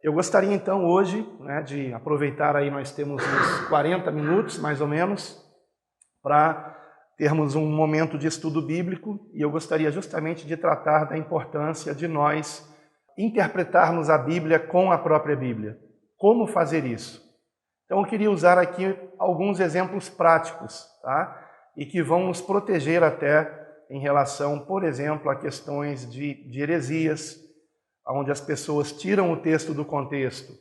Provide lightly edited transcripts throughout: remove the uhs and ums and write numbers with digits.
Eu gostaria então hoje, de aproveitar aí, nós temos uns 40 minutos mais ou menos, para termos um momento de estudo bíblico, e eu gostaria justamente de tratar da importância de nós interpretarmos a Bíblia com a própria Bíblia. Como fazer isso? Então eu queria usar aqui alguns exemplos práticos, tá? E que vão nos proteger até em relação, por exemplo, a questões de heresias, onde as pessoas tiram o texto do contexto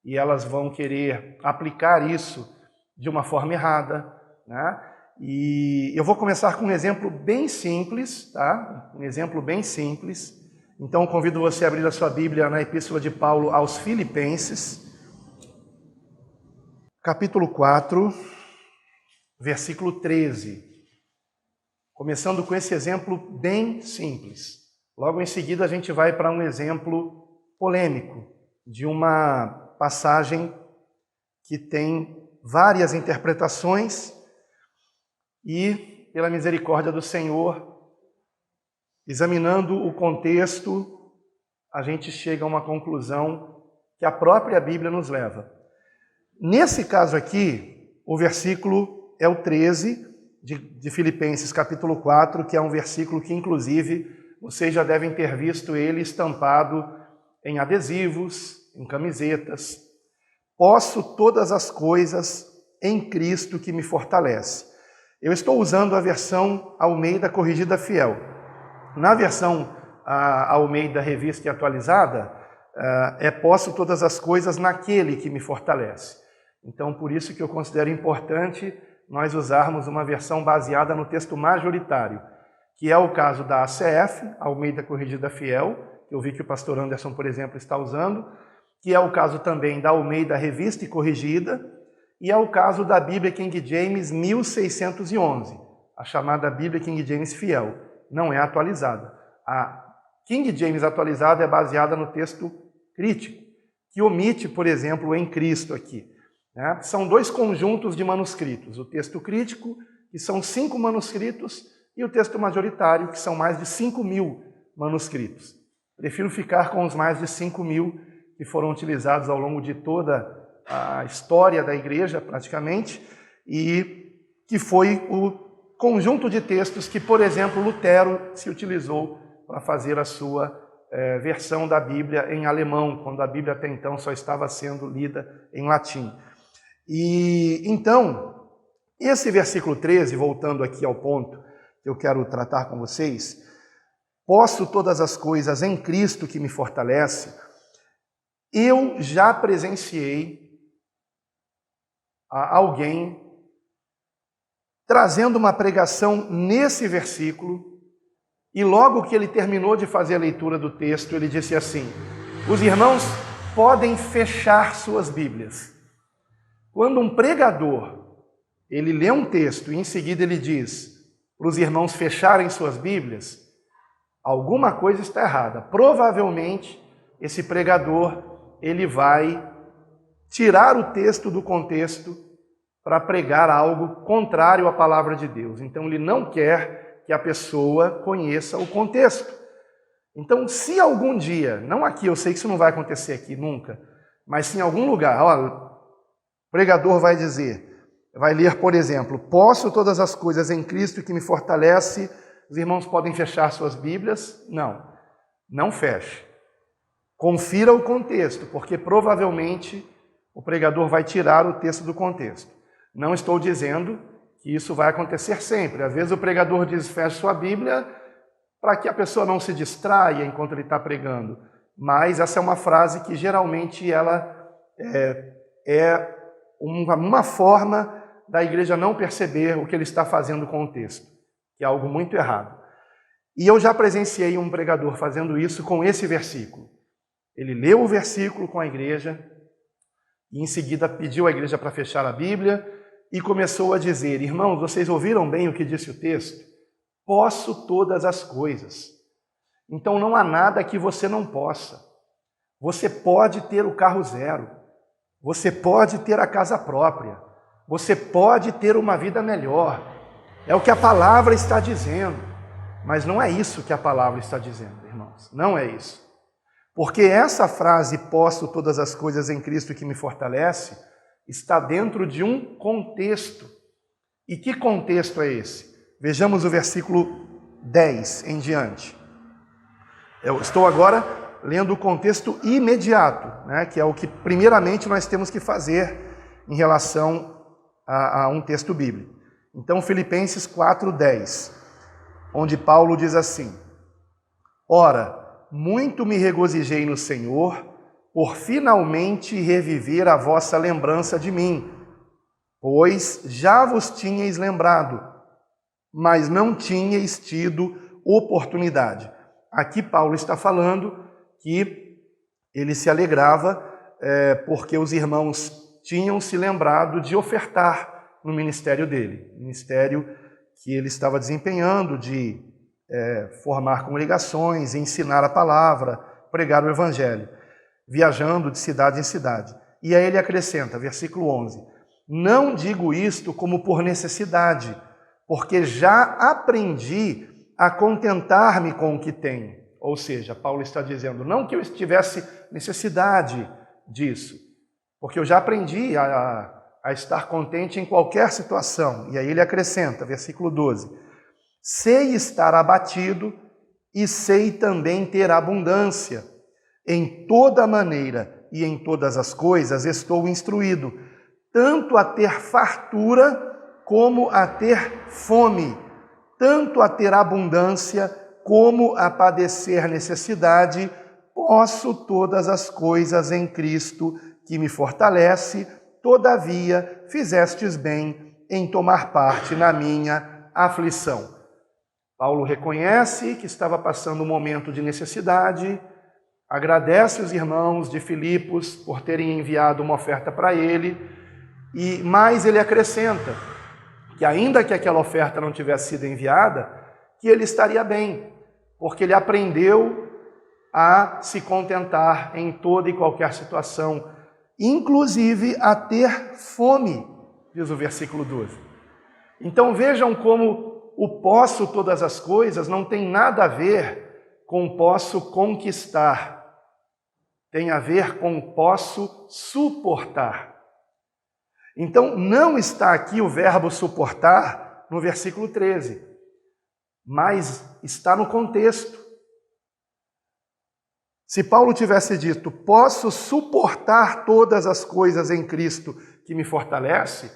e elas vão querer aplicar isso de uma forma errada, né? E eu vou começar com um exemplo bem simples, tá? Um exemplo bem simples. Então convido você a abrir a sua Bíblia na Epístola de Paulo aos Filipenses, capítulo 4, versículo 13. Começando com esse exemplo bem simples. Logo em seguida a gente vai para um exemplo polêmico de uma passagem que tem várias interpretações e, pela misericórdia do Senhor, examinando o contexto, a gente chega a uma conclusão que a própria Bíblia nos leva. Nesse caso aqui, o versículo é o 13 de Filipenses capítulo 4, que é um versículo que inclusive vocês já devem ter visto ele estampado em adesivos, em camisetas. Posso todas as coisas em Cristo que me fortalece. Eu estou usando a versão Almeida Corrigida Fiel. Na versão Almeida Revista e Atualizada, posso todas as coisas naquele que me fortalece. Então, por isso que eu considero importante nós usarmos uma versão baseada no texto majoritário, que é o caso da ACF, Almeida Corrigida Fiel, que eu vi que o pastor Anderson, por exemplo, está usando, que é o caso também da Almeida Revista e Corrigida, e é o caso da Bíblia King James 1611, a chamada Bíblia King James Fiel, não é atualizada. A King James atualizada é baseada no texto crítico, que omite, por exemplo, o em Cristo aqui. São dois conjuntos de manuscritos, o texto crítico, que são 5 manuscritos, e o texto majoritário, que são mais de 5.000 manuscritos. Prefiro ficar com os mais de 5.000 que foram utilizados ao longo de toda a história da igreja, praticamente, e que foi o conjunto de textos que, por exemplo, Lutero se utilizou para fazer a sua versão da Bíblia em alemão, quando a Bíblia até então só estava sendo lida em latim. E então, esse versículo 13, voltando aqui ao ponto que eu quero tratar com vocês, posso todas as coisas em Cristo que me fortalece, eu já presenciei alguém trazendo uma pregação nesse versículo, e logo que ele terminou de fazer a leitura do texto, ele disse assim: os irmãos podem fechar suas Bíblias. Quando um pregador, ele lê um texto e em seguida ele diz para os irmãos fecharem suas Bíblias, alguma coisa está errada. Provavelmente, esse pregador, ele vai tirar o texto do contexto para pregar algo contrário à palavra de Deus. Então, ele não quer que a pessoa conheça o contexto. Então, se algum dia, não aqui, eu sei que isso não vai acontecer aqui nunca, mas se em algum lugar, o pregador vai dizer, vai ler, por exemplo, posso todas as coisas em Cristo que me fortalece, os irmãos podem fechar suas Bíblias? Não feche. Confira o contexto, porque provavelmente o pregador vai tirar o texto do contexto. Não estou dizendo que isso vai acontecer sempre. Às vezes o pregador diz, feche sua Bíblia, para que a pessoa não se distraia enquanto ele está pregando. Mas essa é uma frase que geralmente ela é uma forma da igreja não perceber o que ele está fazendo com o texto, que é algo muito errado. E eu já presenciei um pregador fazendo isso com esse versículo. Ele leu o versículo com a igreja e em seguida pediu à igreja para fechar a Bíblia e começou a dizer, irmãos, vocês ouviram bem o que disse o texto? Posso todas as coisas. Então não há nada que você não possa. Você pode ter o carro zero. Você pode ter a casa própria. Você pode ter uma vida melhor. É o que a palavra está dizendo. Mas não é isso que a palavra está dizendo, irmãos. Não é isso. Porque essa frase, posso todas as coisas em Cristo que me fortalece, está dentro de um contexto. E que contexto é esse? Vejamos o versículo 10 em diante. Eu estou agora lendo o contexto imediato, né, que é o que primeiramente nós temos que fazer em relação a um texto bíblico. Então, Filipenses 4:10, onde Paulo diz assim: Ora, muito me regozijei no Senhor, por finalmente reviver a vossa lembrança de mim, pois já vos tinhais lembrado, mas não tinhais tido oportunidade. Aqui Paulo está falando que ele se alegrava porque os irmãos tinham se lembrado de ofertar no ministério dele, ministério que ele estava desempenhando de formar congregações, ensinar a palavra, pregar o evangelho, viajando de cidade em cidade. E aí ele acrescenta, versículo 11, não digo isto como por necessidade, porque já aprendi a contentar-me com o que tenho. Ou seja, Paulo está dizendo, não que eu tivesse necessidade disso, porque eu já aprendi a estar contente em qualquer situação. E aí ele acrescenta, versículo 12, sei estar abatido e sei também ter abundância. Em toda maneira e em todas as coisas estou instruído, tanto a ter fartura como a ter fome, tanto a ter abundância como a padecer necessidade, posso todas as coisas em Cristo que me fortalece, todavia fizestes bem em tomar parte na minha aflição. Paulo reconhece que estava passando um momento de necessidade, agradece os irmãos de Filipos por terem enviado uma oferta para ele, e mais ele acrescenta que ainda que aquela oferta não tivesse sido enviada, que ele estaria bem, porque ele aprendeu a se contentar em toda e qualquer situação, inclusive a ter fome, diz o versículo 12. Então vejam como o posso todas as coisas não tem nada a ver com posso conquistar, tem a ver com posso suportar. Então não está aqui o verbo suportar no versículo 13, mas está no contexto. Se Paulo tivesse dito, posso suportar todas as coisas em Cristo que me fortalece,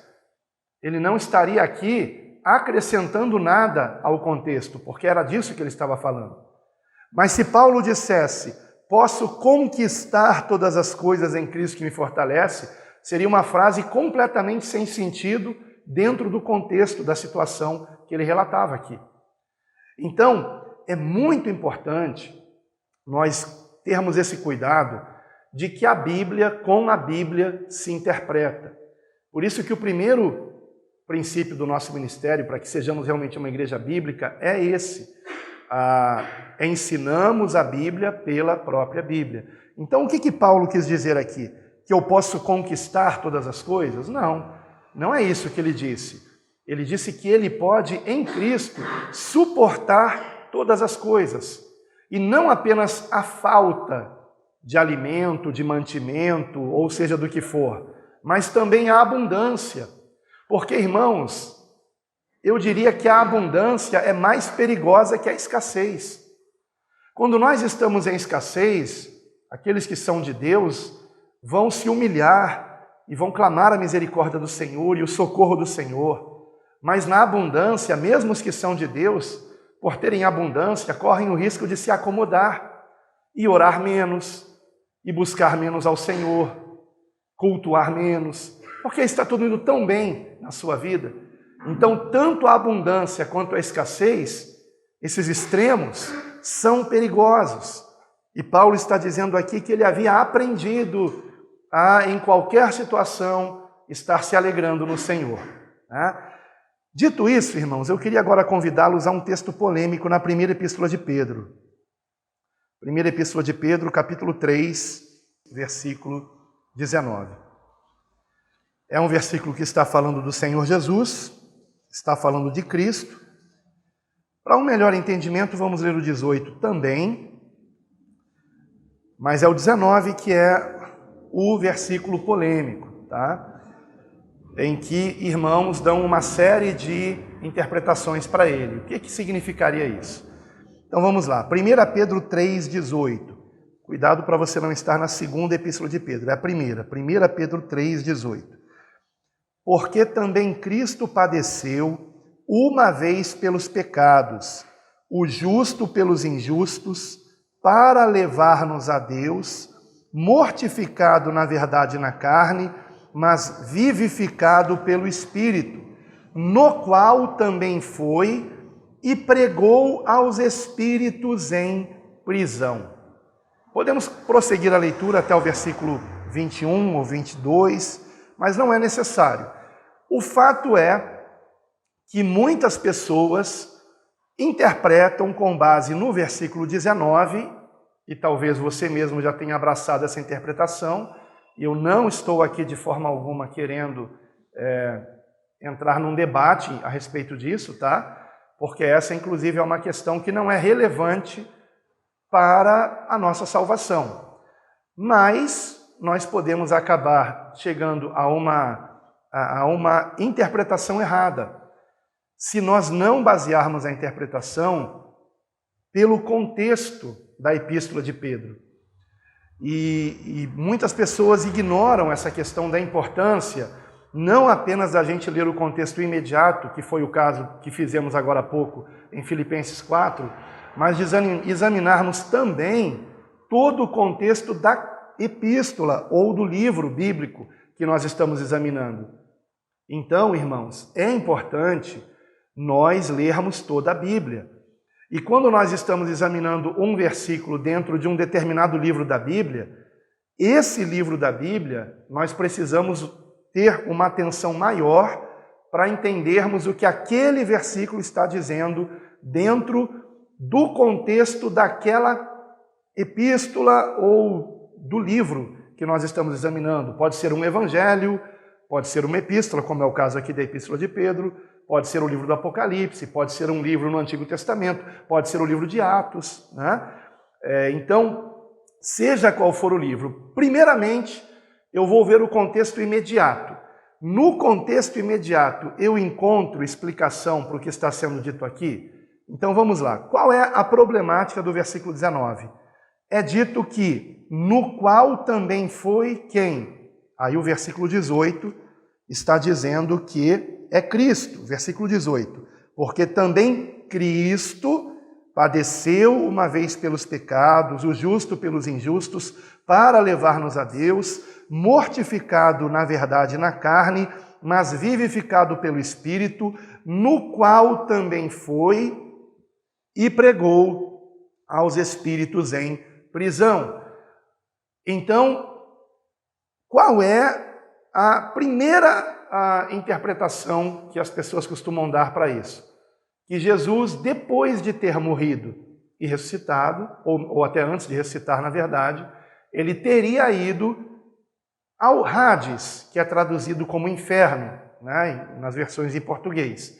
ele não estaria aqui acrescentando nada ao contexto, porque era disso que ele estava falando. Mas se Paulo dissesse, posso conquistar todas as coisas em Cristo que me fortalece, seria uma frase completamente sem sentido dentro do contexto da situação que ele relatava aqui. Então, é muito importante nós termos esse cuidado de que a Bíblia, com a Bíblia, se interpreta. Por isso que o primeiro princípio do nosso ministério, para que sejamos realmente uma igreja bíblica, é esse. Ensinamos a Bíblia pela própria Bíblia. Então, o que Paulo quis dizer aqui? Que eu posso conquistar todas as coisas? Não, não é isso que ele disse. Ele disse que ele pode, em Cristo, suportar todas as coisas. E não apenas a falta de alimento, de mantimento, ou seja, do que for, mas também a abundância. Porque, irmãos, eu diria que a abundância é mais perigosa que a escassez. Quando nós estamos em escassez, aqueles que são de Deus vão se humilhar e vão clamar a misericórdia do Senhor e o socorro do Senhor. Mas na abundância, mesmo os que são de Deus, por terem abundância, correm o risco de se acomodar e orar menos, e buscar menos ao Senhor, cultuar menos, porque está tudo indo tão bem na sua vida. Então, tanto a abundância quanto a escassez, esses extremos, são perigosos. E Paulo está dizendo aqui que ele havia aprendido a, em qualquer situação, estar se alegrando no Senhor. Dito isso, irmãos, eu queria agora convidá-los a um texto polêmico na primeira epístola de Pedro. Primeira epístola de Pedro, capítulo 3, versículo 19. É um versículo que está falando do Senhor Jesus, está falando de Cristo. Para um melhor entendimento, vamos ler o 18 também. mas é o 19 que é o versículo polêmico, tá? Em que irmãos dão uma série de interpretações para ele. O que significaria isso? Então vamos lá, 1 Pedro 3,18. Cuidado para você não estar na segunda epístola de Pedro, é a primeira. 1 Pedro 3,18. Porque também Cristo padeceu uma vez pelos pecados, o justo pelos injustos, para levar-nos a Deus, mortificado na verdade na carne, mas vivificado pelo Espírito, no qual também foi e pregou aos espíritos em prisão. Podemos prosseguir a leitura até o versículo 21 ou 22, mas não é necessário. O fato é que muitas pessoas interpretam com base no versículo 19, e talvez você mesmo já tenha abraçado essa interpretação, e eu não estou aqui de forma alguma querendo entrar num debate a respeito disso, tá? Porque essa, inclusive, é uma questão que não é relevante para a nossa salvação. Mas nós podemos acabar chegando a uma interpretação errada, se nós não basearmos a interpretação pelo contexto da epístola de Pedro. E muitas pessoas ignoram essa questão da importância, não apenas da gente ler o contexto imediato, que foi o caso que fizemos agora há pouco em Filipenses 4, mas de examinarmos também todo o contexto da epístola ou do livro bíblico que nós estamos examinando. Então, irmãos, é importante nós lermos toda a Bíblia. E quando nós estamos examinando um versículo dentro de um determinado livro da Bíblia, esse livro da Bíblia, nós precisamos ter uma atenção maior para entendermos o que aquele versículo está dizendo dentro do contexto daquela epístola ou do livro que nós estamos examinando. Pode ser um evangelho, pode ser uma epístola, como é o caso aqui da epístola de Pedro, pode ser o livro do Apocalipse, pode ser um livro no Antigo Testamento, pode ser o livro de Atos, né? Então, seja qual for o livro, primeiramente, eu vou ver o contexto imediato. No contexto imediato, eu encontro explicação para o que está sendo dito aqui? Então vamos lá. Qual é a problemática do versículo 19? É dito que, no qual também foi quem? Aí o versículo 18 está dizendo que é Cristo, versículo 18. Porque também Cristo padeceu uma vez pelos pecados, o justo pelos injustos, para levar-nos a Deus, mortificado na verdade na carne, mas vivificado pelo Espírito, no qual também foi e pregou aos espíritos em prisão. Então, qual é a primeira interpretação que as pessoas costumam dar para isso? Que Jesus, depois de ter morrido e ressuscitado, ou até antes de ressuscitar, na verdade, ele teria ido ao Hades, que é traduzido como inferno, né, nas versões em português.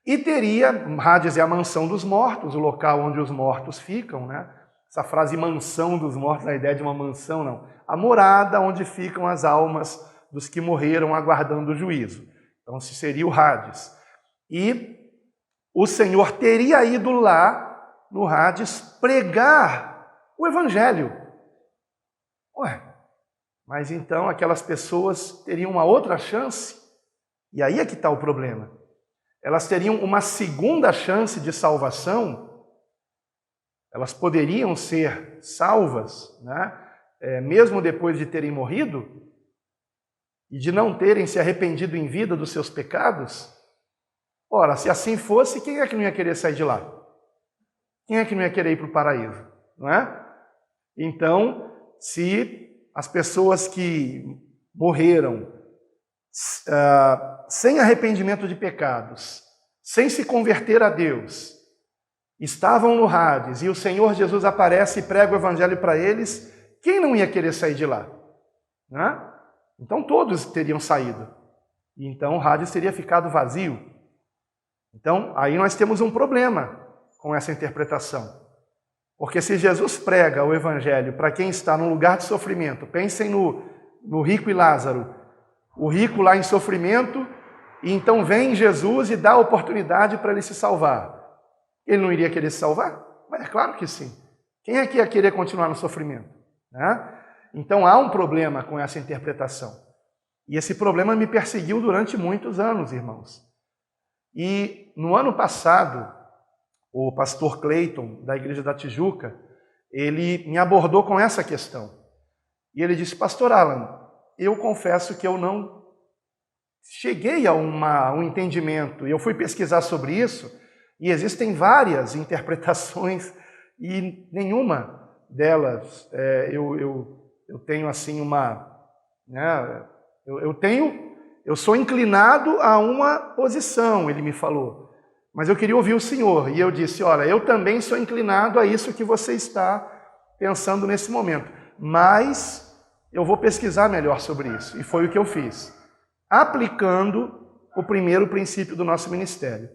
E teria, Hades é a mansão dos mortos, o local onde os mortos ficam, né? Essa frase mansão dos mortos, a ideia de uma mansão, não. A morada onde ficam as almas dos que morreram aguardando o juízo. Então, se seria o Hades. E o Senhor teria ido lá, no Hades, pregar o Evangelho. Ué, mas então aquelas pessoas teriam uma outra chance? E aí é que está o problema. Elas teriam uma segunda chance de salvação? Elas poderiam ser salvas, né? Mesmo depois de terem morrido? E de não terem se arrependido em vida dos seus pecados? Ora, se assim fosse, quem é que não ia querer sair de lá? Quem é que não ia querer ir para o paraíso? Não é? Então, se as pessoas que morreram sem arrependimento de pecados, sem se converter a Deus, estavam no Hades e o Senhor Jesus aparece e prega o Evangelho para eles, quem não ia querer sair de lá? Não é? Então todos teriam saído. E então o Hades teria ficado vazio. Então aí nós temos um problema com essa interpretação. Porque se Jesus prega o evangelho para quem está num lugar de sofrimento, pensem no rico e Lázaro, o rico lá em sofrimento, e então vem Jesus e dá a oportunidade para ele se salvar. Ele não iria querer se salvar? Mas é claro que sim. Quem é que ia querer continuar no sofrimento? Né? Então há um problema com essa interpretação. E esse problema me perseguiu durante muitos anos, irmãos. E no ano passado, o pastor Cleiton, da Igreja da Tijuca, ele me abordou com essa questão. E ele disse, pastor Alan, eu confesso que eu não cheguei a um entendimento. E eu fui pesquisar sobre isso, e existem várias interpretações, e nenhuma delas eu tenho assim uma... Né, eu sou inclinado a uma posição, ele me falou. Mas eu queria ouvir o senhor. E eu disse, olha, eu também sou inclinado a isso que você está pensando nesse momento. Mas eu vou pesquisar melhor sobre isso. E foi o que eu fiz. Aplicando o primeiro princípio do nosso ministério.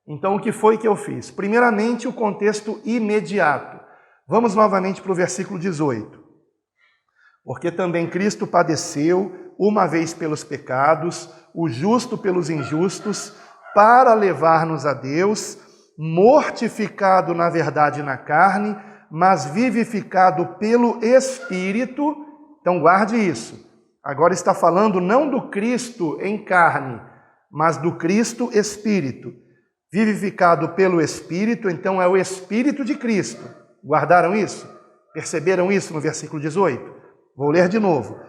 Então, o que foi que eu fiz? Primeiramente, o contexto imediato. Vamos novamente para o versículo 18. Porque também Cristo padeceu uma vez pelos pecados, o justo pelos injustos, para levar-nos a Deus, mortificado na verdade na carne, mas vivificado pelo Espírito. Então guarde isso. Agora está falando não do Cristo em carne, mas do Cristo Espírito. Vivificado pelo Espírito, então é o Espírito de Cristo. Guardaram isso? Perceberam isso no versículo 18? Vou ler de novo.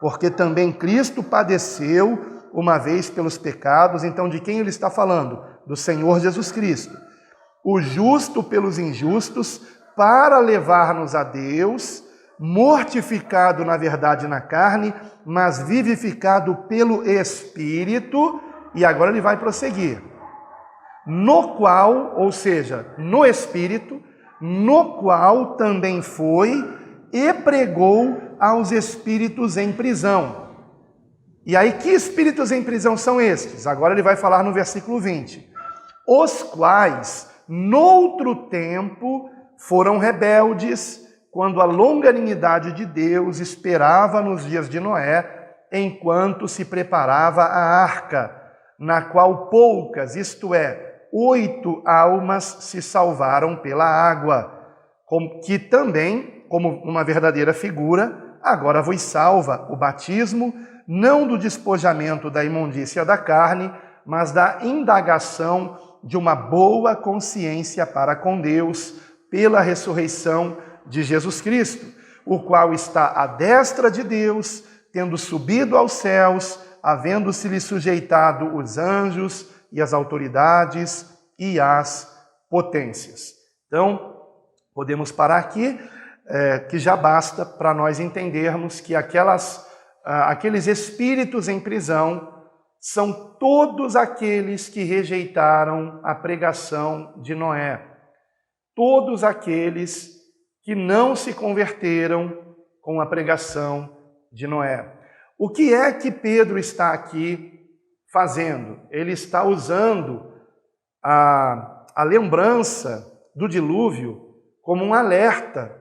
Porque também Cristo padeceu uma vez pelos pecados. Então de quem ele está falando? Do Senhor Jesus Cristo. O justo pelos injustos, para levar-nos a Deus, mortificado na verdade na carne, mas vivificado pelo Espírito. E agora ele vai prosseguir. No qual, ou seja, no Espírito, no qual também foi e pregou aos espíritos em prisão. E aí, que espíritos em prisão são estes? Agora ele vai falar no versículo 20. Os quais, noutro tempo, foram rebeldes, quando a longanimidade de Deus esperava nos dias de Noé, enquanto se preparava a arca, na qual poucas, isto é, 8 almas se salvaram pela água, que também, como uma verdadeira figura, agora vos salva o batismo, não do despojamento da imundícia da carne, mas da indagação de uma boa consciência para com Deus, pela ressurreição de Jesus Cristo, o qual está à destra de Deus, tendo subido aos céus, havendo-se-lhe sujeitado os anjos e as autoridades e as potências. Então, podemos parar aqui, que já basta para nós entendermos que aqueles espíritos em prisão são todos aqueles que rejeitaram a pregação de Noé. Todos aqueles que não se converteram com a pregação de Noé. O que é que Pedro está aqui fazendo? Ele está usando a lembrança do dilúvio como um alerta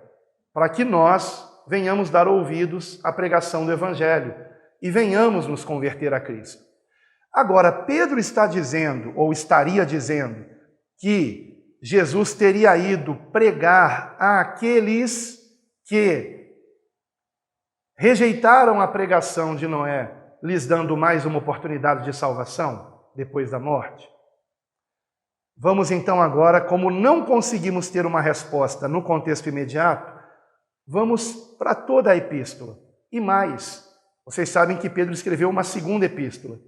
para que nós venhamos dar ouvidos à pregação do Evangelho e venhamos nos converter a Cristo. Agora, Pedro está dizendo, ou estaria dizendo, que Jesus teria ido pregar àqueles que rejeitaram a pregação de Noé, lhes dando mais uma oportunidade de salvação depois da morte? Vamos então agora, como não conseguimos ter uma resposta no contexto imediato, vamos para toda a epístola. E mais, vocês sabem que Pedro escreveu uma segunda epístola.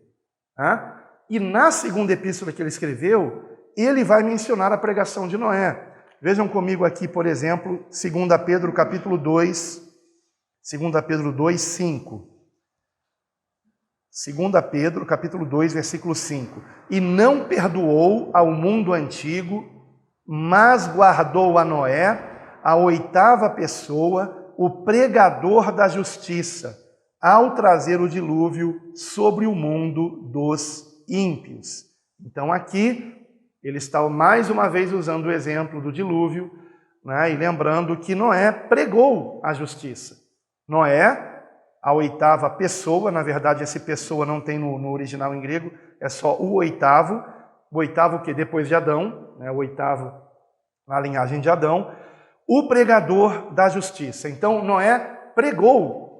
E na segunda epístola que ele escreveu, ele vai mencionar a pregação de Noé. Vejam comigo aqui, por exemplo, 2 Pedro capítulo 2, 2 Pedro 2, 5. 2 Pedro capítulo 2, versículo 5. E não perdoou ao mundo antigo, mas guardou a Noé, a 8ª pessoa, o pregador da justiça, ao trazer o dilúvio sobre o mundo dos ímpios. Então aqui, ele está mais uma vez usando o exemplo do dilúvio, né? E lembrando que Noé pregou a justiça. Noé, a oitava pessoa, na verdade essa pessoa não tem no original em grego, é só o oitavo que depois de Adão, né? O oitavo na linhagem de Adão, o pregador da justiça. Então Noé pregou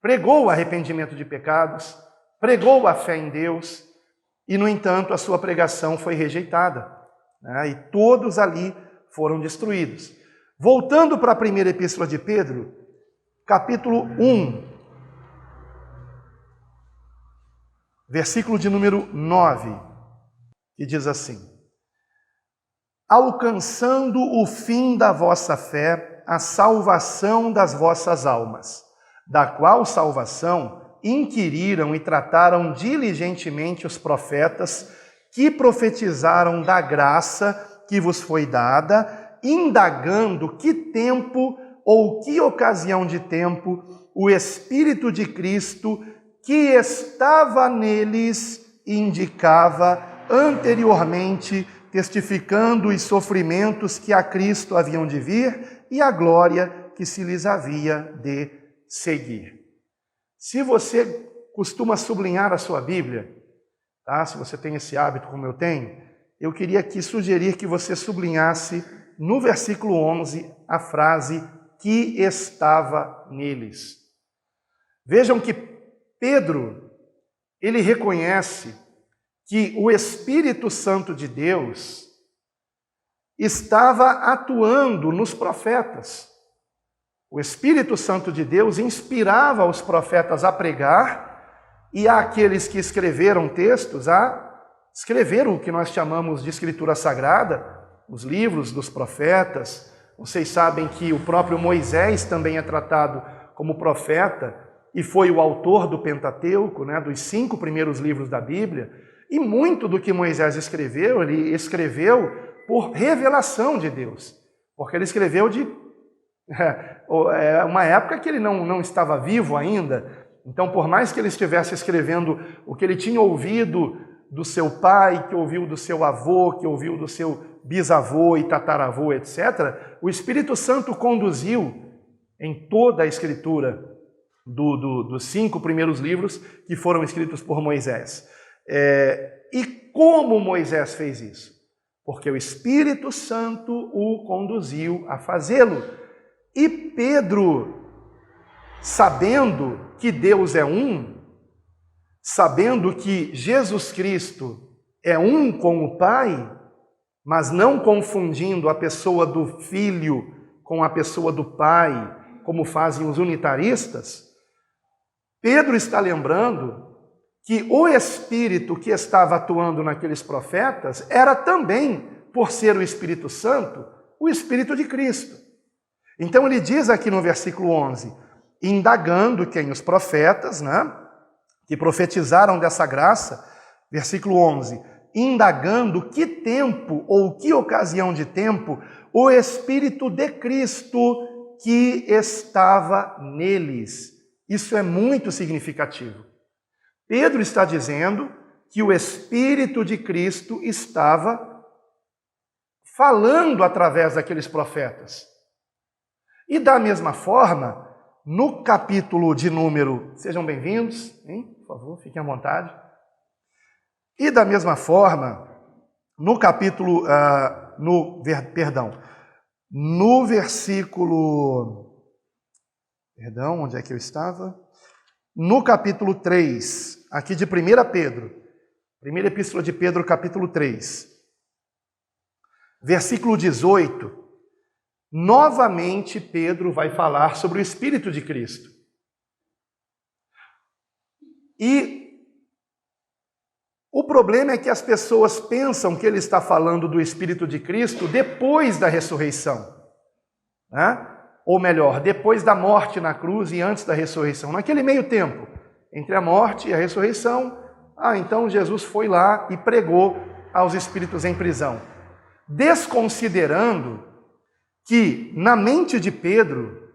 o arrependimento de pecados, pregou a fé em Deus, e no entanto a sua pregação foi rejeitada, né? E todos ali foram destruídos. Voltando para a primeira epístola de Pedro, capítulo 1, versículo de número 9, que diz assim: alcançando o fim da vossa fé, a salvação das vossas almas, da qual salvação inquiriram e trataram diligentemente os profetas que profetizaram da graça que vos foi dada, indagando que tempo ou que ocasião de tempo o Espírito de Cristo que estava neles indicava anteriormente, testificando os sofrimentos que a Cristo haviam de vir e a glória que se lhes havia de seguir. Se você costuma sublinhar a sua Bíblia, tá? Se você tem esse hábito como eu tenho, eu queria aqui sugerir que você sublinhasse no versículo 11 a frase que estava neles. Vejam que Pedro, ele reconhece que o Espírito Santo de Deus estava atuando nos profetas. O Espírito Santo de Deus inspirava os profetas a pregar e àqueles que escreveram textos a escrever o que nós chamamos de Escritura Sagrada, os livros dos profetas. Vocês sabem que o próprio Moisés também é tratado como profeta e foi o autor do Pentateuco, né, dos 5 primeiros livros da Bíblia. E muito do que Moisés escreveu, ele escreveu por revelação de Deus, porque ele escreveu de uma época que ele não estava vivo ainda. Então, por mais que ele estivesse escrevendo o que ele tinha ouvido do seu pai, que ouviu do seu avô, que ouviu do seu bisavô e tataravô, etc., o Espírito Santo conduziu em toda a escritura dos 5 primeiros livros que foram escritos por Moisés. E como Moisés fez isso? Porque o Espírito Santo o conduziu a fazê-lo. E Pedro, sabendo que Deus é um, sabendo que Jesus Cristo é um com o Pai, mas não confundindo a pessoa do Filho com a pessoa do Pai, como fazem os unitaristas, Pedro está lembrando que o Espírito que estava atuando naqueles profetas era também, por ser o Espírito Santo, o Espírito de Cristo. Então ele diz aqui no versículo 11, indagando quem os profetas, né, que profetizaram dessa graça, versículo 11, indagando que tempo ou que ocasião de tempo o Espírito de Cristo que estava neles. Isso é muito significativo. Pedro está dizendo que o Espírito de Cristo estava falando através daqueles profetas. E da mesma forma, no capítulo de número... Sejam bem-vindos, hein? Por favor, fiquem à vontade. E da mesma forma, no capítulo... no versículo... Perdão, onde é que eu estava? No capítulo 3, aqui de 1 Pedro, primeira epístola de Pedro, capítulo 3, versículo 18, novamente Pedro vai falar sobre o Espírito de Cristo. E o problema é que as pessoas pensam que ele está falando do Espírito de Cristo depois da ressurreição, né? Ou melhor, depois da morte na cruz e antes da ressurreição. Naquele meio tempo, entre a morte e a ressurreição, então Jesus foi lá e pregou aos espíritos em prisão. Desconsiderando que na mente de Pedro,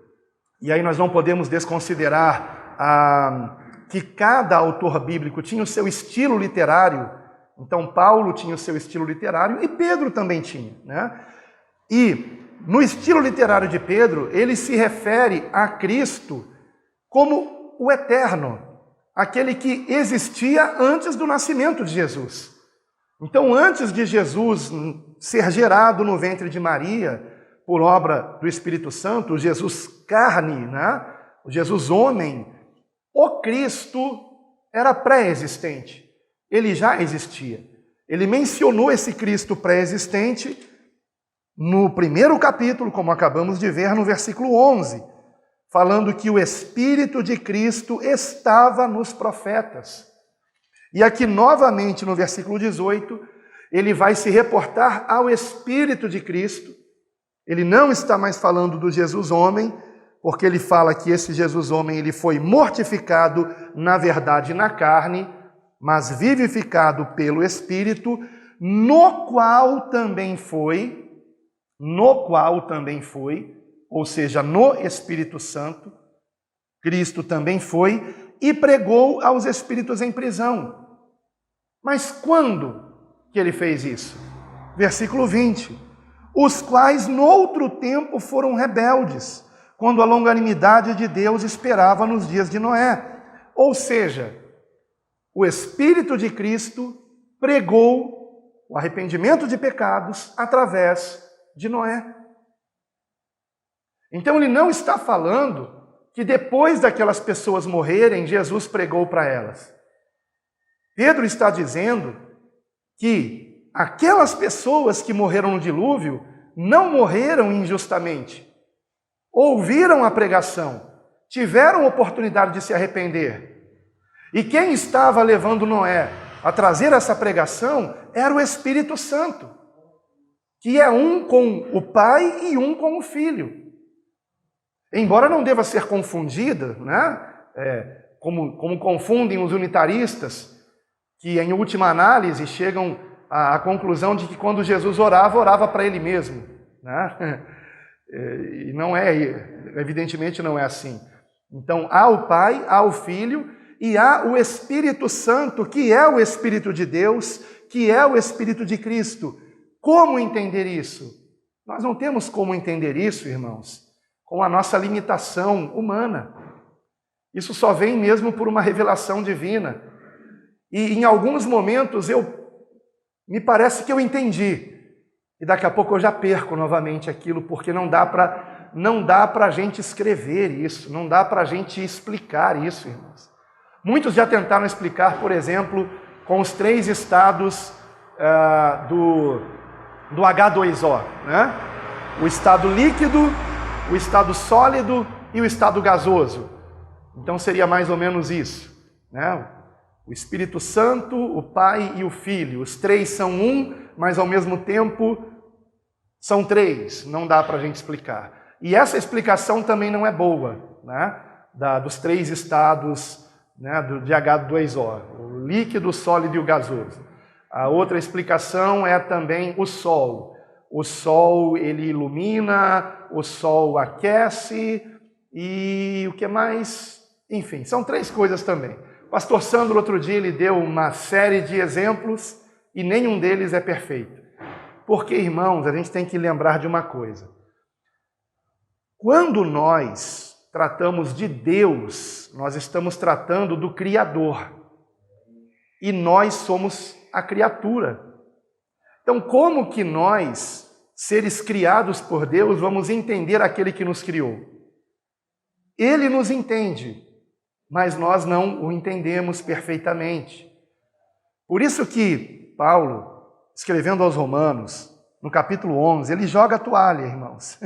e aí nós não podemos desconsiderar que cada autor bíblico tinha o seu estilo literário, então Paulo tinha o seu estilo literário e Pedro também tinha, né? E no estilo literário de Pedro, ele se refere a Cristo como o eterno, aquele que existia antes do nascimento de Jesus. Então, antes de Jesus ser gerado no ventre de Maria, por obra do Espírito Santo, o Jesus carne, né? O Jesus homem, o Cristo era pré-existente. Ele já existia. Ele mencionou esse Cristo pré-existente no primeiro capítulo, como acabamos de ver, no versículo 11, falando que o Espírito de Cristo estava nos profetas. E aqui, novamente, no versículo 18, ele vai se reportar ao Espírito de Cristo. Ele não está mais falando do Jesus homem, porque ele fala que esse Jesus homem ele foi mortificado, na verdade, na carne, mas vivificado pelo Espírito, no qual também foi, ou seja, no Espírito Santo, Cristo também foi e pregou aos espíritos em prisão. Mas quando que ele fez isso? Versículo 20. Os quais noutro tempo foram rebeldes, quando a longanimidade de Deus esperava nos dias de Noé. Ou seja, o Espírito de Cristo pregou o arrependimento de pecados através de Noé. Então ele não está falando que depois daquelas pessoas morrerem, Jesus pregou para elas. Pedro está dizendo que aquelas pessoas que morreram no dilúvio não morreram injustamente. Ouviram a pregação, tiveram oportunidade de se arrepender. E quem estava levando Noé a trazer essa pregação era o Espírito Santo, que é um com o Pai e um com o Filho. Embora não deva ser confundida, né? Como confundem os unitaristas, que em última análise chegam à conclusão de que quando Jesus orava para ele mesmo, né? E não é, evidentemente não é assim. Então há o Pai, há o Filho e há o Espírito Santo, que é o Espírito de Deus, que é o Espírito de Cristo. Como entender isso? Nós não temos como entender isso, irmãos, com a nossa limitação humana. Isso só vem mesmo por uma revelação divina. E em alguns momentos me parece que eu entendi. E daqui a pouco eu já perco novamente aquilo, porque não dá para a gente escrever isso, não dá para a gente explicar isso, irmãos. Muitos já tentaram explicar, por exemplo, com os 3 estados do H2O, né? O estado líquido, o estado sólido e o estado gasoso. Então seria mais ou menos isso, né? O Espírito Santo, o Pai e o Filho. Os 3 são um, mas ao mesmo tempo são 3. Não dá para a gente explicar. E essa explicação também não é boa, né? Dos 3 estados, né? De H2O. O líquido, o sólido e o gasoso. A outra explicação é também o Sol. O Sol, ele ilumina, o Sol aquece e o que mais? Enfim, são 3 coisas também. O pastor Sandro, outro dia, ele deu uma série de exemplos e nenhum deles é perfeito. Porque, irmãos, a gente tem que lembrar de uma coisa. Quando nós tratamos de Deus, nós estamos tratando do Criador. E nós somos a criatura. Então, como que nós, seres criados por Deus, vamos entender aquele que nos criou? Ele nos entende, mas nós não o entendemos perfeitamente. Por isso que Paulo, escrevendo aos Romanos, no capítulo 11, ele joga a toalha, irmãos.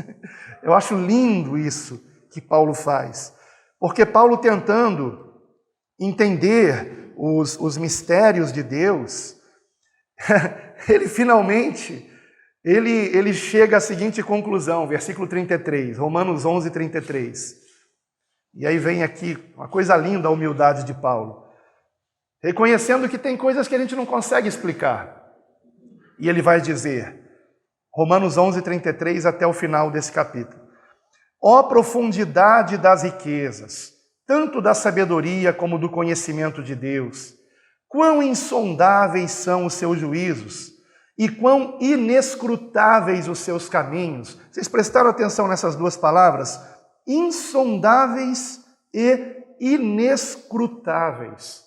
Eu acho lindo isso que Paulo faz. Porque Paulo, tentando entender os mistérios de Deus, ele finalmente, ele chega à seguinte conclusão, versículo 33, Romanos 11, 33. E aí vem aqui uma coisa linda, a humildade de Paulo. Reconhecendo que tem coisas que a gente não consegue explicar. E ele vai dizer, Romanos 11, 33 até o final desse capítulo. Ó profundidade das riquezas, tanto da sabedoria como do conhecimento de Deus, quão insondáveis são os seus juízos e quão inescrutáveis os seus caminhos. Vocês prestaram atenção nessas duas palavras? Insondáveis e inescrutáveis.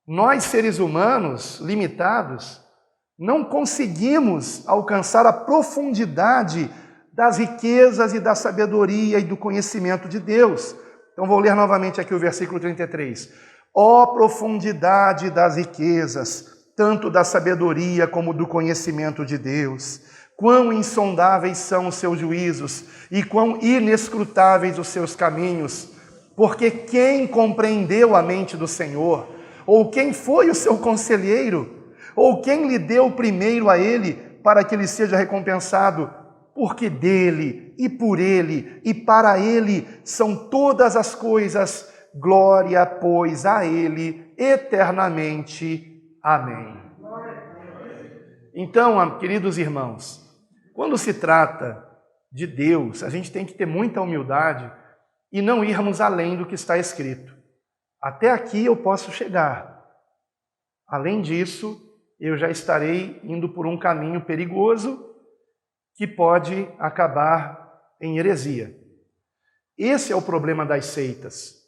Nós, seres humanos limitados, não conseguimos alcançar a profundidade das riquezas e da sabedoria e do conhecimento de Deus. Então vou ler novamente aqui o versículo 33. Ó profundidade das riquezas, tanto da sabedoria como do conhecimento de Deus. Quão insondáveis são os seus juízos e quão inescrutáveis os seus caminhos. Porque quem compreendeu a mente do Senhor? Ou quem foi o seu conselheiro? Ou quem lhe deu primeiro a ele para que ele seja recompensado? Porque dele e por ele e para ele são todas as coisas. Glória, pois, a ele eternamente. Amém. Então, queridos irmãos, quando se trata de Deus, a gente tem que ter muita humildade e não irmos além do que está escrito. Até aqui eu posso chegar. Além disso, eu já estarei indo por um caminho perigoso que pode acabar em heresia. Esse é o problema das seitas.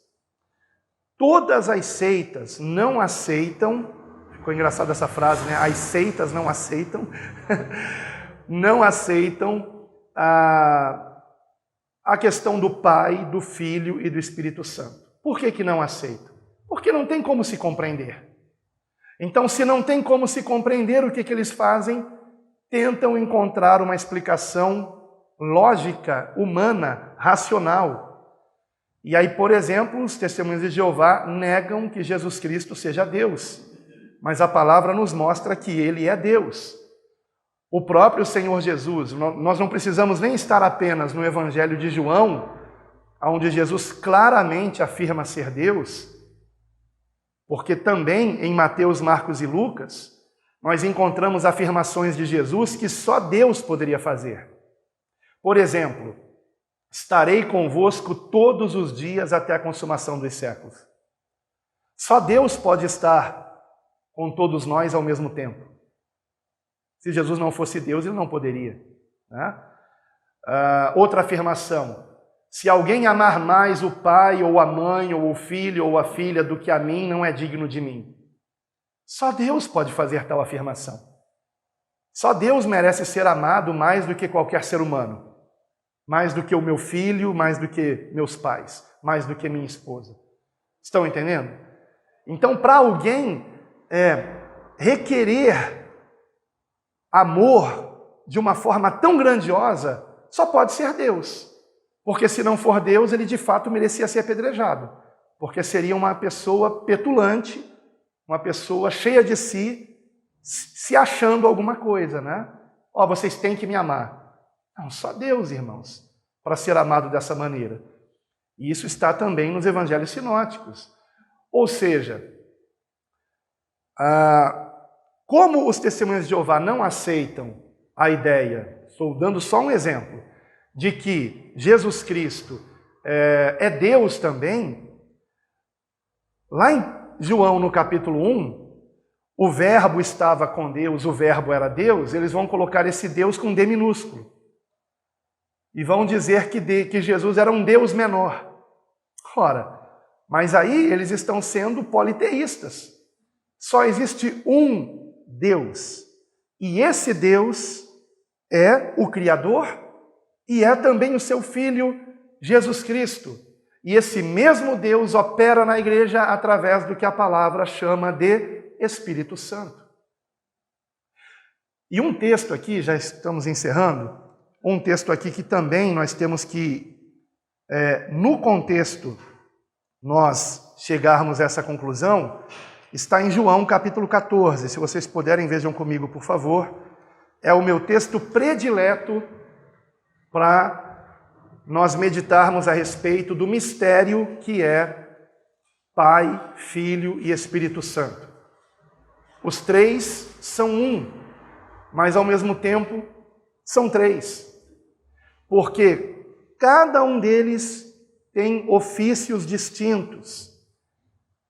Todas as seitas não aceitam, ficou engraçada essa frase, né? As seitas não aceitam, não aceitam a questão do Pai, do Filho e do Espírito Santo. Por que não aceitam? Porque não tem como se compreender. Então, se não tem como se compreender, o que eles fazem? Tentam encontrar uma explicação lógica, humana, racional. E aí, por exemplo, os testemunhos de Jeová negam que Jesus Cristo seja Deus. Mas a palavra nos mostra que Ele é Deus. O próprio Senhor Jesus, nós não precisamos nem estar apenas no Evangelho de João, onde Jesus claramente afirma ser Deus, porque também em Mateus, Marcos e Lucas, nós encontramos afirmações de Jesus que só Deus poderia fazer. Por exemplo, estarei convosco todos os dias até a consumação dos séculos. Só Deus pode estar com todos nós ao mesmo tempo. Se Jesus não fosse Deus, ele não poderia, né? Outra afirmação: se alguém amar mais o pai, ou a mãe, ou o filho, ou a filha do que a mim, não é digno de mim. Só Deus pode fazer tal afirmação. Só Deus merece ser amado mais do que qualquer ser humano. Mais do que o meu filho, mais do que meus pais, mais do que minha esposa. Estão entendendo? Então, para alguém requerer amor de uma forma tão grandiosa, só pode ser Deus. Porque se não for Deus, ele de fato merecia ser apedrejado. Porque seria uma pessoa petulante, uma pessoa cheia de si, se achando alguma coisa, né? Ó, vocês têm que me amar. Não, só Deus, irmãos, para ser amado dessa maneira. E isso está também nos evangelhos sinóticos. Ou seja, como os testemunhos de Jeová não aceitam a ideia, estou dando só um exemplo, de que Jesus Cristo é Deus também, lá em João, no capítulo 1, o verbo estava com Deus, o verbo era Deus, eles vão colocar esse Deus com D minúsculo. E vão dizer que Jesus era um Deus menor. Ora, mas aí eles estão sendo politeístas. Só existe um Deus. E esse Deus é o Criador e é também o seu Filho, Jesus Cristo. E esse mesmo Deus opera na igreja através do que a palavra chama de Espírito Santo. E um texto aqui, já estamos encerrando, um texto aqui que também nós temos que, no contexto, nós chegarmos a essa conclusão, está em João capítulo 14. Se vocês puderem, vejam comigo, por favor. É o meu texto predileto para nós meditarmos a respeito do mistério que é Pai, Filho e Espírito Santo. Os três são um, mas ao mesmo tempo são três. Porque cada um deles tem ofícios distintos.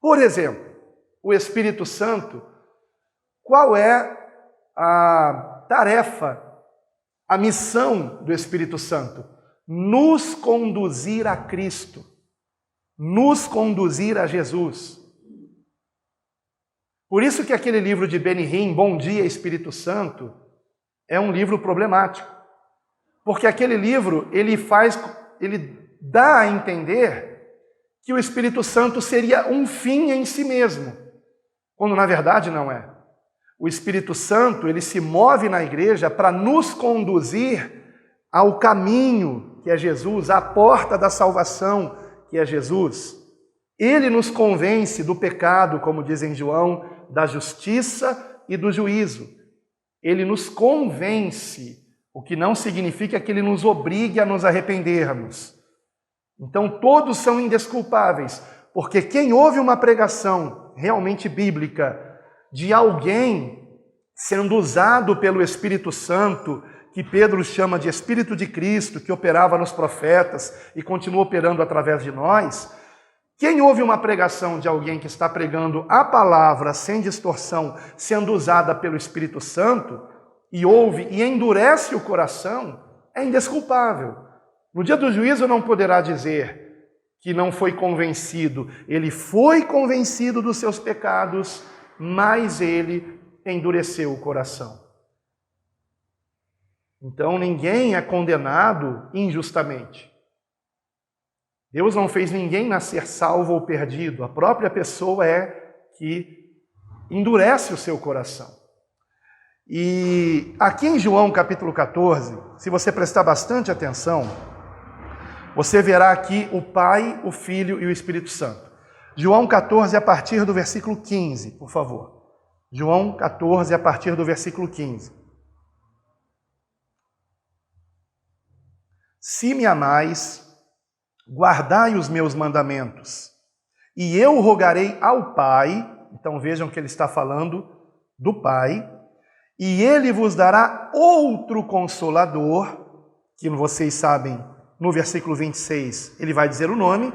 Por exemplo, o Espírito Santo, qual é a tarefa, a missão do Espírito Santo: nos conduzir a Cristo, nos conduzir a Jesus. Por isso que aquele livro de Benihim, Bom Dia, Espírito Santo, é um livro problemático. Porque aquele livro, ele dá a entender que o Espírito Santo seria um fim em si mesmo, quando na verdade não é. O Espírito Santo, ele se move na igreja para nos conduzir ao caminho, que é Jesus, à porta da salvação, que é Jesus. Ele nos convence do pecado, como diz em João, da justiça e do juízo. Ele nos convence, o que não significa que ele nos obrigue a nos arrependermos. Então todos são indesculpáveis, porque quem ouve uma pregação realmente bíblica de alguém sendo usado pelo Espírito Santo, que Pedro chama de Espírito de Cristo, que operava nos profetas e continua operando através de nós, quem ouve uma pregação de alguém que está pregando a palavra sem distorção, sendo usada pelo Espírito Santo, e ouve e endurece o coração, é indesculpável. No dia do juízo não poderá dizer que não foi convencido. Ele foi convencido dos seus pecados, mas ele endureceu o coração. Então ninguém é condenado injustamente. Deus não fez ninguém nascer salvo ou perdido. A própria pessoa é que endurece o seu coração. E aqui em João capítulo 14, se você prestar bastante atenção, você verá aqui o Pai, o Filho e o Espírito Santo. João 14, a partir do versículo 15, por favor. João 14, a partir do versículo 15. Se me amais, guardai os meus mandamentos, e eu rogarei ao Pai, então vejam que ele está falando do Pai, e ele vos dará outro Consolador, que vocês sabem, no versículo 26, ele vai dizer o nome,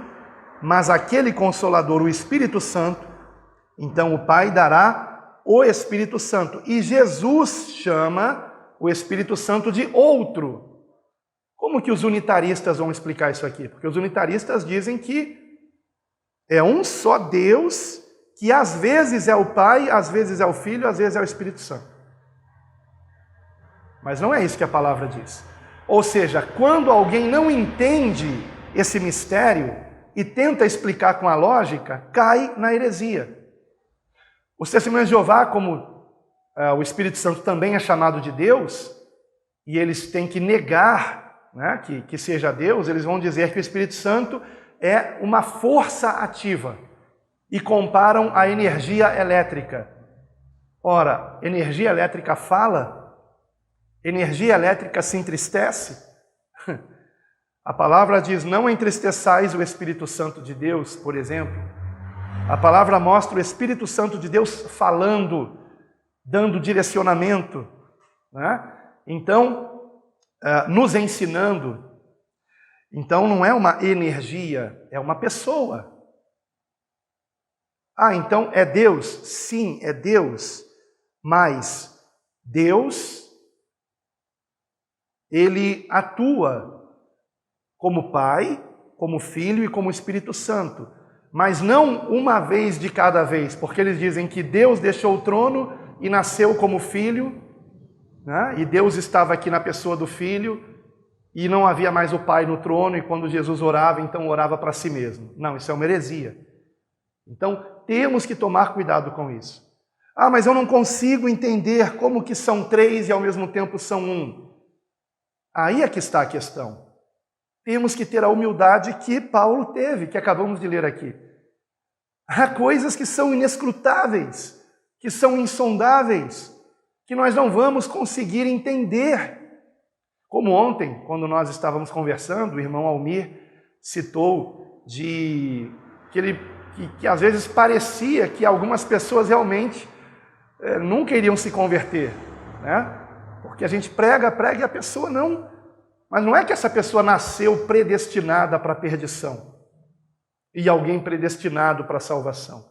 mas aquele Consolador, o Espírito Santo, então o Pai dará o Espírito Santo. E Jesus chama o Espírito Santo de outro. Como que os unitaristas vão explicar isso aqui? Porque os unitaristas dizem que é um só Deus, que às vezes é o Pai, às vezes é o Filho, às vezes é o Espírito Santo. Mas não é isso que a palavra diz. Ou seja, quando alguém não entende esse mistério e tenta explicar com a lógica, cai na heresia. Os Testemunhas de Jeová, como o Espírito Santo também é chamado de Deus, e eles têm que negar, né, que seja Deus, eles vão dizer que o Espírito Santo é uma força ativa e comparam a energia elétrica. Ora, energia elétrica fala? Energia elétrica se entristece? A palavra diz, não entristeçais o Espírito Santo de Deus, por exemplo. A palavra mostra o Espírito Santo de Deus falando, dando direcionamento, né? Então, nos ensinando. Então não é uma energia, é uma pessoa. Ah, então é Deus? Sim, é Deus. Mas Deus, ele atua como Pai, como Filho e como Espírito Santo. Mas não uma vez de cada vez, porque eles dizem que Deus deixou o trono e nasceu como Filho, né? E Deus estava aqui na pessoa do Filho, e não havia mais o Pai no trono, e quando Jesus orava, então orava para si mesmo. Não, isso é uma heresia. Então, temos que tomar cuidado com isso. Ah, mas eu não consigo entender como que são três e ao mesmo tempo são um. Aí é que está a questão. Temos que ter a humildade que Paulo teve, que acabamos de ler aqui. Há coisas que são inescrutáveis, que são insondáveis, que nós não vamos conseguir entender. Como ontem, quando nós estávamos conversando, o irmão Almir citou que às vezes parecia que algumas pessoas realmente nunca iriam se converter, né? Porque a gente prega e a pessoa não. Mas não é que essa pessoa nasceu predestinada para a perdição e alguém predestinado para a salvação.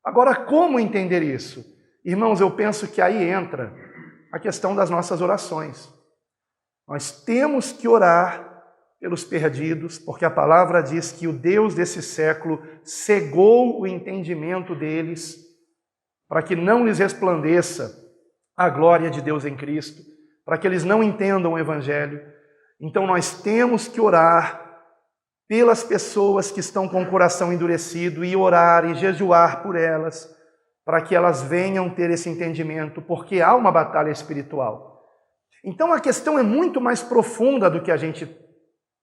Agora, como entender isso? Irmãos, eu penso que aí entra a questão das nossas orações. Nós temos que orar pelos perdidos, porque a palavra diz que o Deus desse século cegou o entendimento deles para que não lhes resplandeça a glória de Deus em Cristo, para que eles não entendam o Evangelho. Então nós temos que orar pelas pessoas que estão com o coração endurecido e orar e jejuar por elas, para que elas venham ter esse entendimento, porque há uma batalha espiritual. Então a questão é muito mais profunda do que a gente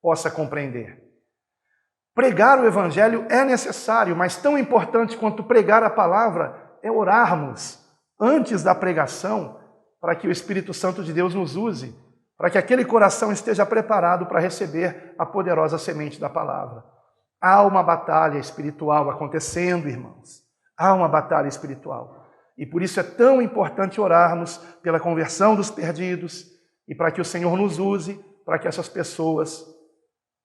possa compreender. Pregar o Evangelho é necessário, mas tão importante quanto pregar a palavra é orarmos antes da pregação para que o Espírito Santo de Deus nos use, para que aquele coração esteja preparado para receber a poderosa semente da palavra. Há uma batalha espiritual acontecendo, irmãos. Há uma batalha espiritual. E por isso é tão importante orarmos pela conversão dos perdidos e para que o Senhor nos use, para que essas pessoas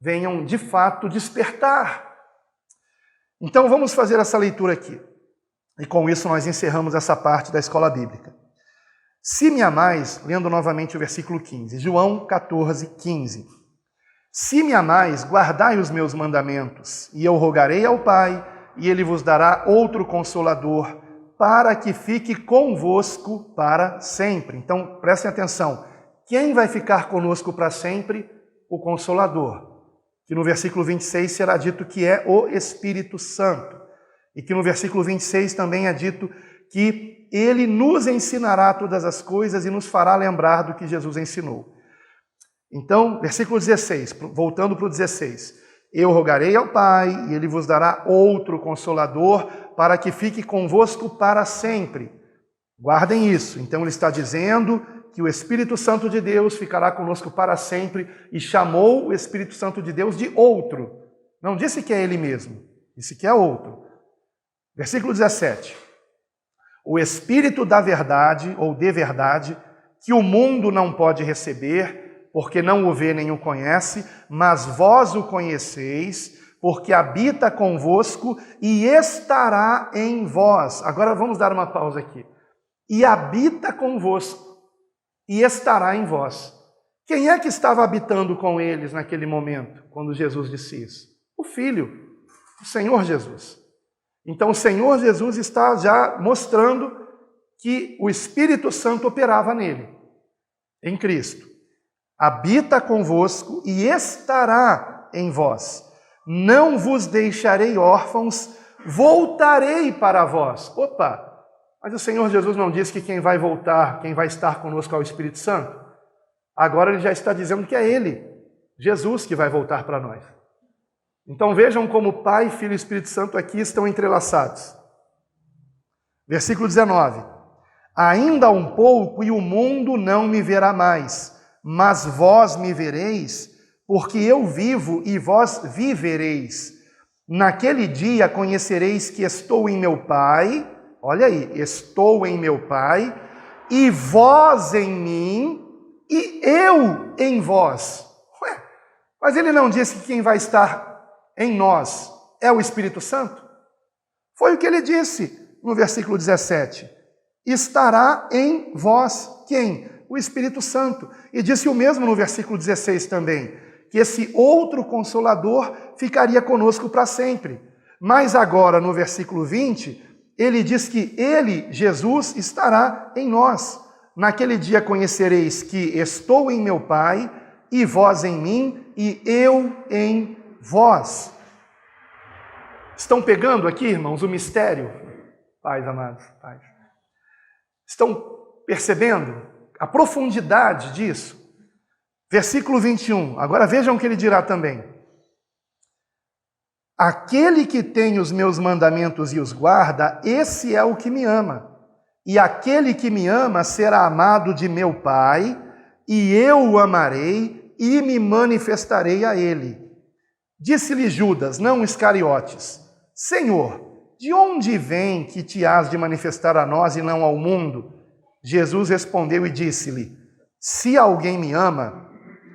venham de fato despertar. Então vamos fazer essa leitura aqui. E com isso nós encerramos essa parte da escola bíblica. Se me amais, lendo novamente o versículo 15, João 14, 15. Se me amais, guardai os meus mandamentos, e eu rogarei ao Pai, e ele vos dará outro Consolador, para que fique convosco para sempre. Então, prestem atenção. Quem vai ficar conosco para sempre? O Consolador. Que no versículo 26 será dito que é o Espírito Santo. E que no versículo 26 também é dito que ele nos ensinará todas as coisas e nos fará lembrar do que Jesus ensinou. Então, versículo 16, voltando para o 16. Eu rogarei ao Pai e ele vos dará outro Consolador para que fique convosco para sempre. Guardem isso. Então ele está dizendo que o Espírito Santo de Deus ficará conosco para sempre e chamou o Espírito Santo de Deus de outro. Não disse que é ele mesmo, disse que é outro. Versículo 17. O Espírito da verdade, ou de verdade, que o mundo não pode receber, porque não o vê nem o conhece, mas vós o conheceis, porque habita convosco e estará em vós. Agora vamos dar uma pausa aqui. E habita convosco e estará em vós. Quem é que estava habitando com eles naquele momento, quando Jesus disse isso? O Filho, o Senhor Jesus. Então o Senhor Jesus está já mostrando que o Espírito Santo operava nele, em Cristo. Habita convosco e estará em vós. Não vos deixarei órfãos, voltarei para vós. Opa! Mas o Senhor Jesus não disse que quem vai voltar, quem vai estar conosco é o Espírito Santo? Agora ele já está dizendo que é ele, Jesus, que vai voltar para nós. Então vejam como Pai, Filho e Espírito Santo aqui estão entrelaçados. Versículo 19. Ainda um pouco e o mundo não me verá mais, mas vós me vereis, porque eu vivo e vós vivereis. Naquele dia conhecereis que estou em meu Pai, olha aí, estou em meu Pai, e vós em mim, e eu em vós. Ué, mas ele não disse que quem vai estar em nós é o Espírito Santo? Foi o que ele disse no versículo 17. Estará em vós quem? O Espírito Santo. E disse o mesmo no versículo 16 também, que esse outro Consolador ficaria conosco para sempre. Mas agora, no versículo 20, ele diz que ele, Jesus, estará em nós. Naquele dia conhecereis que estou em meu Pai, e vós em mim, e eu em vós. Estão pegando aqui, irmãos, o mistério? Pais amados, pais. Estão percebendo a profundidade disso? Versículo 21. Agora vejam o que ele dirá também. Aquele que tem os meus mandamentos e os guarda, esse é o que me ama. E aquele que me ama será amado de meu Pai, e eu o amarei e me manifestarei a ele. Disse-lhe Judas, não Iscariotes, Senhor, de onde vem que te hás de manifestar a nós e não ao mundo? Jesus respondeu e disse-lhe, se alguém me ama,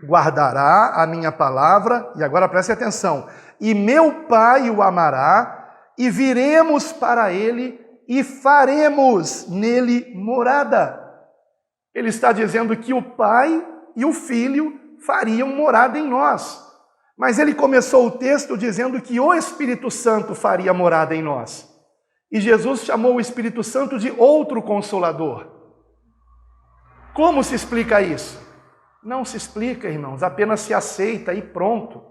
guardará a minha palavra, e agora preste atenção, e meu Pai o amará, e viremos para ele e faremos nele morada. Ele está dizendo que o Pai e o Filho fariam morada em nós. Mas ele começou o texto dizendo que o Espírito Santo faria morada em nós. E Jesus chamou o Espírito Santo de outro Consolador. Como se explica isso? Não se explica, irmãos, apenas se aceita e pronto.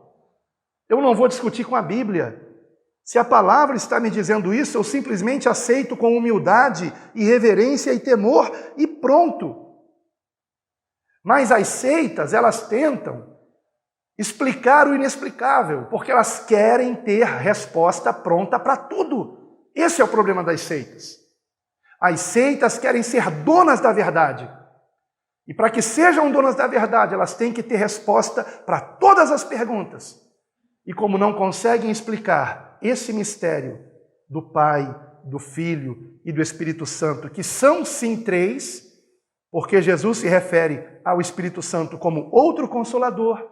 Eu não vou discutir com a Bíblia. Se a palavra está me dizendo isso, eu simplesmente aceito com humildade e reverência e temor e pronto. Mas as seitas, elas tentam explicar o inexplicável, porque elas querem ter resposta pronta para tudo. Esse é o problema das seitas. As seitas querem ser donas da verdade. E para que sejam donas da verdade, elas têm que ter resposta para todas as perguntas. E como não conseguem explicar esse mistério do Pai, do Filho e do Espírito Santo, que são sim três, porque Jesus se refere ao Espírito Santo como outro Consolador,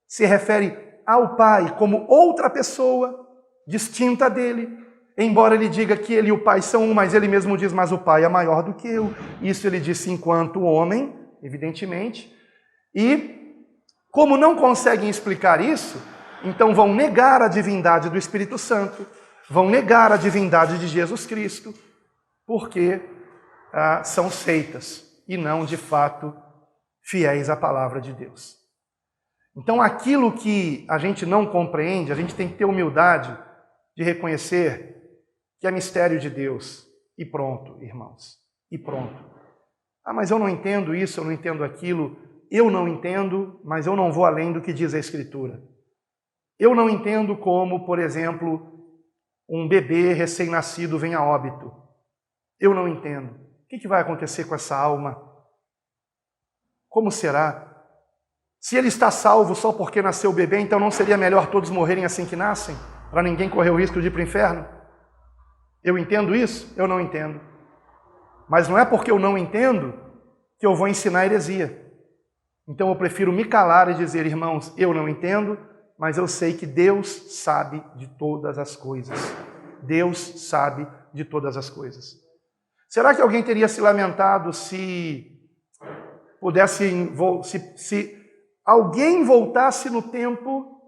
se refere ao Pai como outra pessoa, distinta dele, embora ele diga que ele e o Pai são um, mas ele mesmo diz, mas o Pai é maior do que eu. Isso ele disse enquanto homem, evidentemente. E, como não conseguem explicar isso, então vão negar a divindade do Espírito Santo, vão negar a divindade de Jesus Cristo, porque são seitas e não, de fato, fiéis à palavra de Deus. Então, aquilo que a gente não compreende, a gente tem que ter humildade de reconhecer que é mistério de Deus. E pronto, irmãos, e pronto. Ah, mas eu não entendo isso, eu não entendo aquilo. Eu não entendo, mas eu não vou além do que diz a Escritura. Eu não entendo como, por exemplo, um bebê recém-nascido vem a óbito. Eu não entendo. O que vai acontecer com essa alma? Como será? Se ele está salvo só porque nasceu o bebê, então não seria melhor todos morrerem assim que nascem? Para ninguém correr o risco de ir para o inferno? Eu entendo isso? Eu não entendo. Mas não é porque eu não entendo que eu vou ensinar heresia. Então eu prefiro me calar e dizer, irmãos, eu não entendo, mas eu sei que Deus sabe de todas as coisas. Deus sabe de todas as coisas. Será que alguém teria se lamentado se alguém voltasse no tempo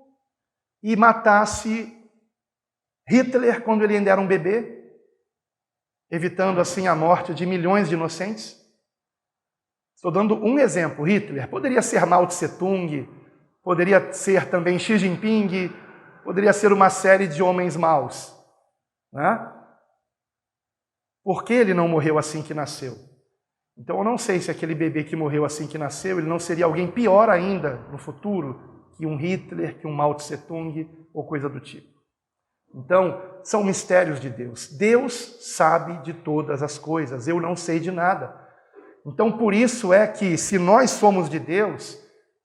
e matasse Hitler quando ele ainda era um bebê, evitando assim a morte de milhões de inocentes? Estou dando um exemplo. Hitler poderia ser Mao Tse-tung, poderia ser também Xi Jinping, poderia ser uma série de homens maus, né? Por que ele não morreu assim que nasceu? Então eu não sei se aquele bebê que morreu assim que nasceu, ele não seria alguém pior ainda no futuro que um Hitler, que um Mao Tse-tung ou coisa do tipo. Então, são mistérios de Deus. Deus sabe de todas as coisas, eu não sei de nada. Então, por isso é que, se nós somos de Deus,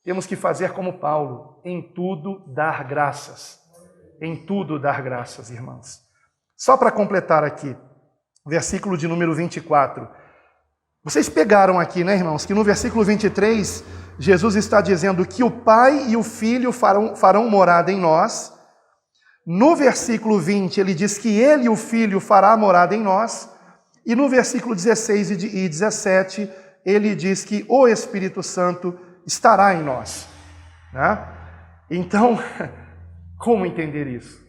temos que fazer como Paulo, em tudo dar graças. Em tudo dar graças, irmãos. Só para completar aqui, versículo de número 24. Vocês pegaram aqui, né, irmãos, que no versículo 23, Jesus está dizendo que o Pai e o Filho farão morada em nós. No versículo 20, ele diz que ele e o Filho fará morada em nós. E no versículo 16 e 17, ele diz que o Espírito Santo estará em nós, né? Então, como entender isso?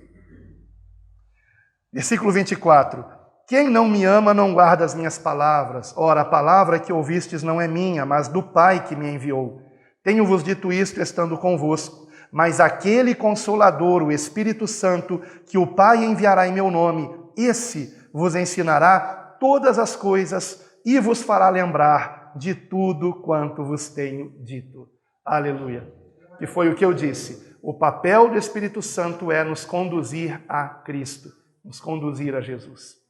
Versículo 24. Quem não me ama não guarda as minhas palavras. Ora, a palavra que ouvistes não é minha, mas do Pai que me enviou. Tenho-vos dito isto estando convosco. Mas aquele Consolador, o Espírito Santo, que o Pai enviará em meu nome, esse vos ensinará todas as coisas e vos fará lembrar de tudo quanto vos tenho dito. Aleluia. E foi o que eu disse. O papel do Espírito Santo é nos conduzir a Cristo, nos conduzir a Jesus.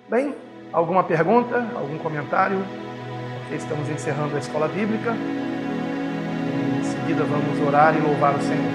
Bem, alguma pergunta, algum comentário? Porque estamos encerrando a escola bíblica. Em seguida vamos orar e louvar o Senhor.